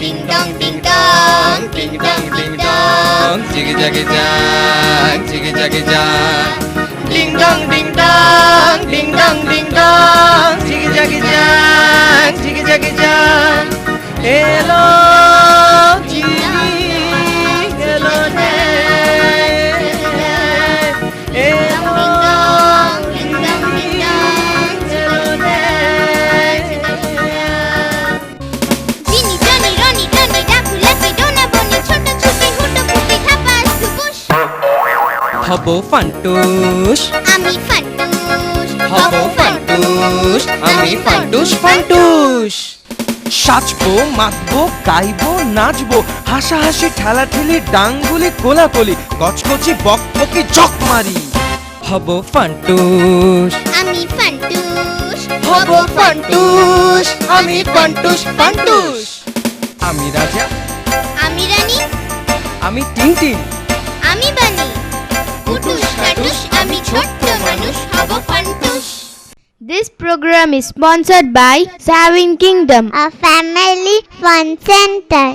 Ding dong ding dong ding dong ding dong জিগি জাগি জাং জিগি জাগি জাং ding dong ding dong ding dong ding dong জিগি জাগি জাং জিগি জাগি জাং এলো চিনি এলো রে এলো চিনি এলো রে জিনি জনি রনি টনি ডাকু লাকি ডোনা বনি ছোট ছুটি হুটো ফুটি খাপা সুবুশ হব ফান্টুস আমি ফান্টুস হব ফান্টুস আমি ফান্টুস ফান্টুস সাজবো মাতবো গাইবো নাচবো হাসাহাসি ঠেলাঠেলি ডাঙ্গুলি কোলাকুলি কচকচি বকবকি জক মারি হব ফান্টুস আমি ফান্টুস হব ফান্টুস আমি ফান্টুস ফান্টুস আমি রাজা আমি রানী আমি টিনটিন আমি বানি কুটুস কাটুস আমি ছোট্ট মানুষ হব Funtoosh This program is sponsored by Savin Kingdom, a family fun center.